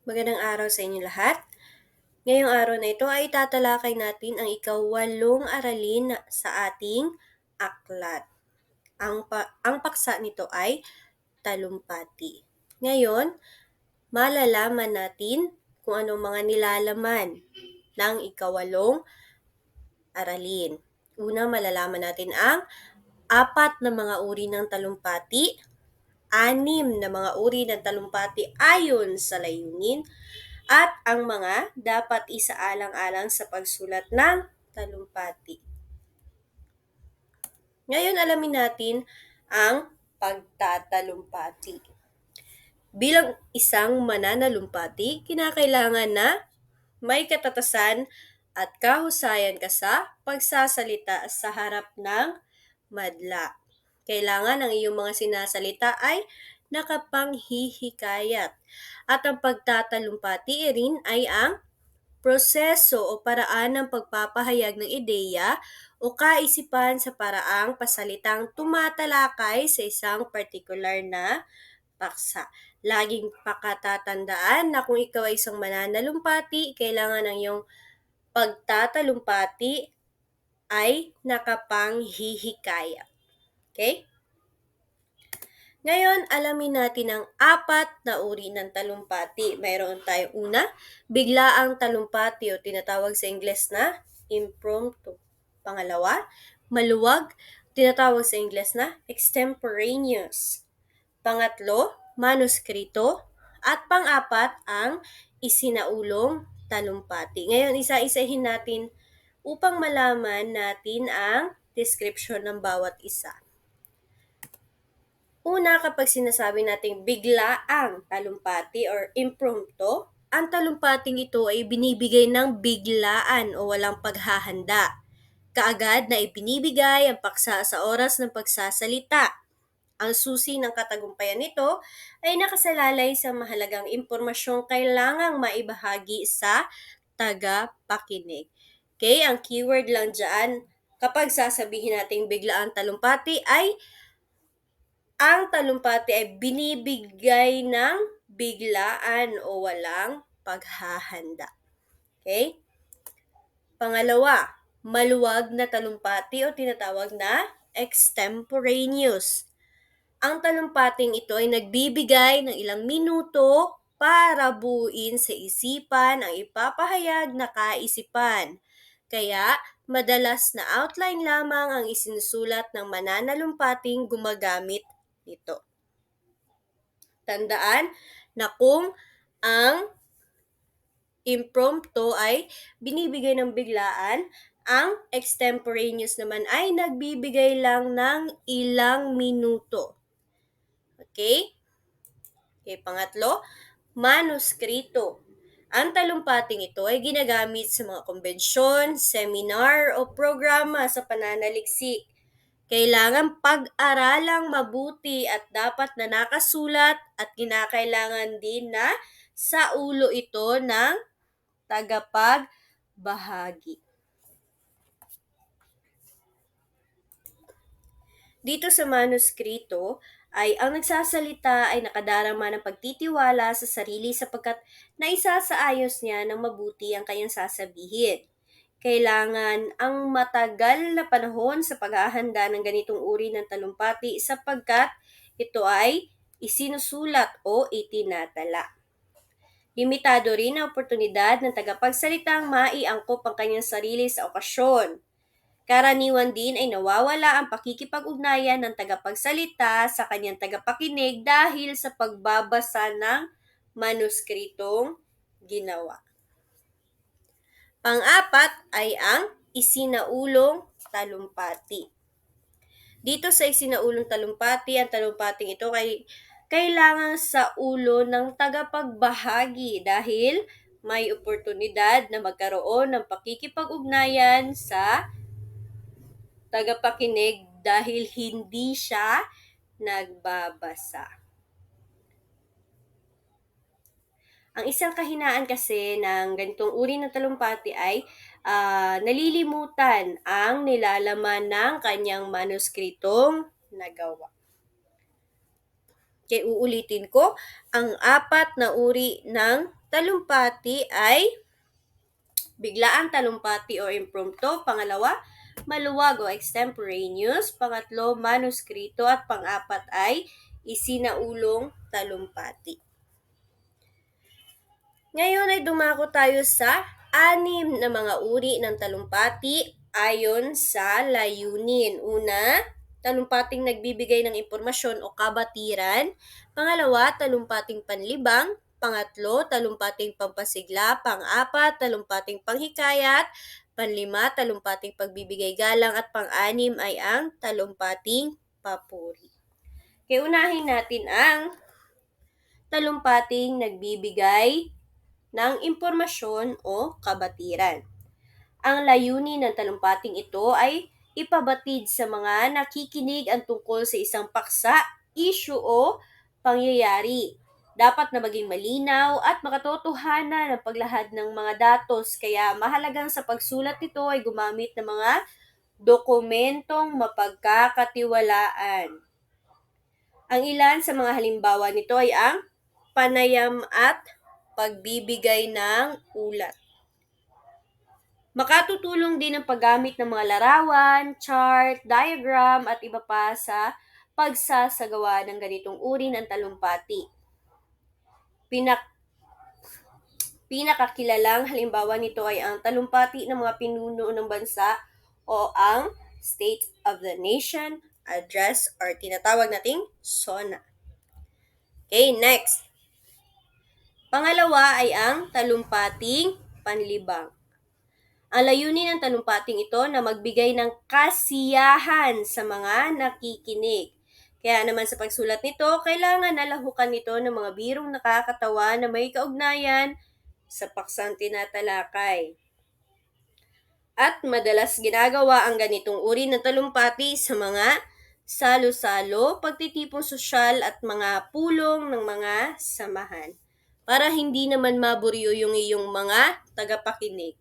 Magandang araw sa inyo lahat. Ngayong araw na ito ay tatalakay natin ang ika-8 aralin sa ating aklat. Ang paksa nito ay talumpati. Ngayon, malalaman natin kung anong mga nilalaman ng ika-8 aralin. Una, malalaman natin ang 4 na mga uri ng talumpati, 6 na mga uri ng talumpati ayon sa layunin, at ang mga dapat isaalang-alang sa pagsulat ng talumpati. Ngayon alamin natin ang pagtatalumpati. Bilang isang mananalumpati, kinakailangan na may katatasan at kahusayan ka sa pagsasalita sa harap ng madla. Kailangan ang iyong mga sinasalita ay nakapanghihikayat. At ang pagtatalumpati rin ay ang proseso o paraan ng pagpapahayag ng ideya o kaisipan sa paraang pasalitang tumatalakay sa isang partikular na paksa. Laging pakatatandaan na kung ikaw ay isang mananalumpati, kailangan ang iyong pagtatalumpati ay nakapanghihikayat. Okay? Ngayon, alamin natin ang 4 na uri ng talumpati. Mayroon tayong una, biglaang talumpati o tinatawag sa Ingles na impromptu. Pangalawa, maluwag, tinatawag sa Ingles na extemporaneous. Pangatlo, manuskrito. At pang-apat, ang isinaulong talumpati. Ngayon, isa-isahin natin upang malaman natin ang description ng bawat isa. Una, kapag sinasabi nating biglaang talumpati or impromptu, ang talumpating ito ay binibigay ng biglaan o walang paghahanda. Kaagad na ibinibigay ang paksa sa oras ng pagsasalita. Ang susi ng katagumpayan nito ay nakasalalay sa mahalagang impormasyong kailangang maibahagi sa tagapakinig. Okay, ang keyword lang dyan, kapag sasabihin nating biglaang talumpati ay ang talumpati ay binibigay ng biglaan o walang paghahanda. Okay? Pangalawa, maluwag na talumpati o tinatawag na extemporaneous. Ang talumpating ito ay nagbibigay ng ilang minuto para buuin sa isipan ang ipapahayag na kaisipan. Kaya, madalas na outline lamang ang isinusulat ng mananalumpating gumagamit nito. Tandaan na kung ang impromptu ay binibigay ng biglaan, ang extemporaneous naman ay nagbibigay lang ng ilang minuto. Okay? Okay, pangatlo, manuskrito. Ang talumpating ito ay ginagamit sa mga konbensyon, seminar o programa sa pananaliksik. Kailangan pag-aralang mabuti at dapat na nakasulat at kinakailangan din na sa ulo ito ng tagapagbahagi. Dito sa manuskrito ay ang nagsasalita ay nakadarama ng pagtitiwala sa sarili sapagkat naisasaayos niya ng mabuti ang kanyang sasabihin. Kailangan ang matagal na panahon sa paghahanda ng ganitong uri ng talumpati sapagkat ito ay isinusulat o itinatala. Limitado rin ang oportunidad ng tagapagsalitang maiangkop ang kanyang sarili sa okasyon. Karaniwan din ay nawawala ang pakikipag-ugnayan ng tagapagsalita sa kanyang tagapakinig dahil sa pagbabasa ng manuskritong ginawa. Pang-apat ay ang isinaulong talumpati. Dito sa isinaulong talumpati, ang talumpating ito ay kailangan sa ulo ng tagapagbahagi dahil may oportunidad na magkaroon ng pakikipag-ugnayan sa tagapakinig dahil hindi siya nagbabasa. Ang isang kahinaan kasi ng ganitong uri ng talumpati ay nalilimutan ang nilalaman ng kanyang manuskritong nagawa. Kaya uulitin ko, ang 4 na uri ng talumpati ay biglaang talumpati o impromptu. Pangalawa, maluwag o extemporaneous. Pangatlo, manuskrito. At pang-apat ay isinaulong talumpati. Ngayon ay dumako tayo sa 6 na mga uri ng talumpati ayon sa layunin. Una, talumpating nagbibigay ng impormasyon o kabatiran. Pangalawa, talumpating panlibang. Pangatlo, talumpating pampasigla. Pang-apat, talumpating panghikayat. Panlima, talumpating pagbibigay galang. At pang-anim ay ang talumpating papuri. Kaya unahin natin ang talumpating nagbibigay ng impormasyon o kabatiran. Ang layunin ng talumpating ito ay ipabatid sa mga nakikinig ang tungkol sa isang paksa, issue o pangyayari. Dapat na maging malinaw at makatotohanan ang paglahad ng mga datos, kaya mahalagang sa pagsulat nito ay gumamit ng mga dokumentong mapagkakatiwalaan. Ang ilan sa mga halimbawa nito ay ang panayam at pagbibigay ng ulat. Makatutulong din ang paggamit ng mga larawan, chart, diagram at iba pa sa pagsasagawa ng ganitong uri ng talumpati. Pinakakilalang halimbawa nito ay ang talumpati ng mga pinuno ng bansa o ang State of the Nation Address or tinatawag nating SONA. Okay, next. Pangalawa ay ang talumpating panlibang. Ang layunin ng talumpating ito na magbigay ng kasiyahan sa mga nakikinig. Kaya naman sa pagsulat nito, kailangan nalahukan nito ng mga birong nakakatawa na may kaugnayan sa paksang tinatalakay. At madalas ginagawa ang ganitong uri ng talumpati sa mga salo-salo, pagtitipon sosyal at mga pulong ng mga samahan, para hindi naman maburyo yung iyong mga tagapakinig.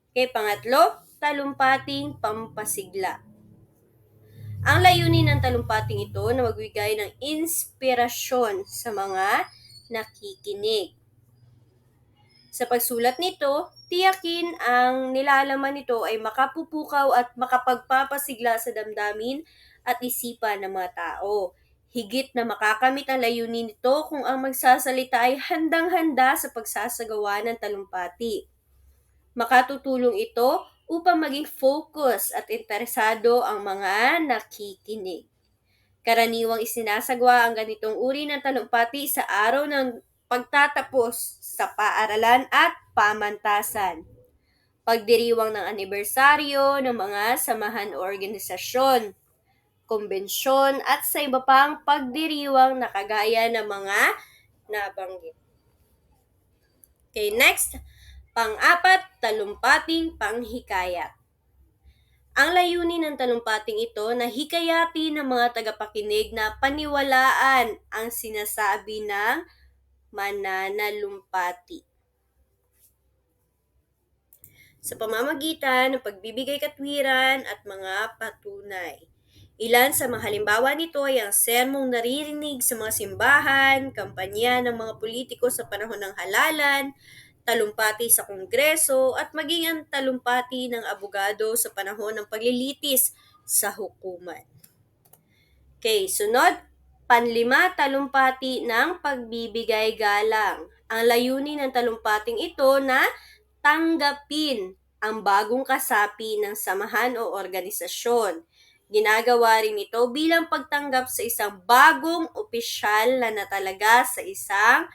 Okay, pangatlo, talumpating pampasigla. Ang layunin ng talumpating ito na magbigay ng inspirasyon sa mga nakikinig. Sa pagsulat nito, tiyakin ang nilalaman nito ay makapupukaw at makapagpapasigla sa damdamin at isipan ng mga tao. Higit na makakamit ang layunin nito kung ang magsasalita ay handang-handa sa pagsasagawa ng talumpati. Makatutulong ito upang maging focus at interesado ang mga nakikinig. Karaniwang isinasagwa ang ganitong uri ng talumpati sa araw ng pagtatapos sa paaralan at pamantasan, pagdiriwang ng anibersaryo ng mga samahan o organisasyon, kumbensyon at sa iba pang pagdiriwang na kagaya ng mga nabanggit. Okay, next. Pang-apat, talumpating panghikayat. Ang layunin ng talumpating ito na hikayatin ng mga tagapakinig na paniwalaan ang sinasabi ng mananalumpati sa pamamagitan ng pagbibigay katwiran at mga patunay. Ilan sa mga halimbawa nito ay ang sermong naririnig sa mga simbahan, kampanya ng mga politiko sa panahon ng halalan, talumpati sa kongreso, at maging ang talumpati ng abogado sa panahon ng paglilitis sa hukuman. Okay, sunod, panlima, talumpati ng pagbibigay galang. Ang layunin ng talumpating ito na tanggapin ang bagong kasapi ng samahan o organisasyon. Ginagawa rin ito bilang pagtanggap sa isang bagong opisyal na natalaga sa isang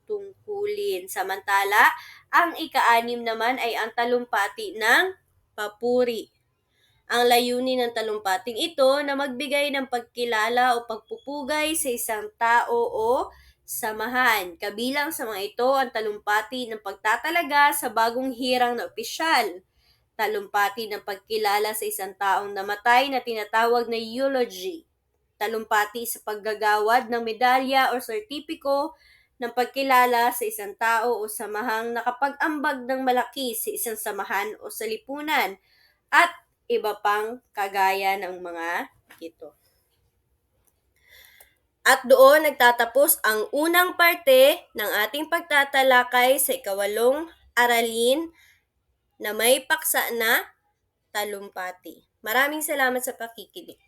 tungkulin. Samantala, ang ika-6 naman ay ang talumpati ng papuri. Ang layunin ng talumpating ito na magbigay ng pagkilala o pagpupugay sa isang tao o samahan. Kabilang sa mga ito ang talumpati ng pagtatalaga sa bagong hirang na opisyal, talumpati ng pagkilala sa isang taong namatay na tinatawag na eulogy, talumpati sa paggagawad ng medalya o sertipiko ng pagkilala sa isang tao o samahang nakapag-ambag ng malaki sa isang samahan o sa lipunan, at iba pang kagaya ng mga ito. At doon nagtatapos ang unang parte ng ating pagtatalakay sa ikawalong aralin na may paksa na talumpati. Maraming salamat sa pakikinig.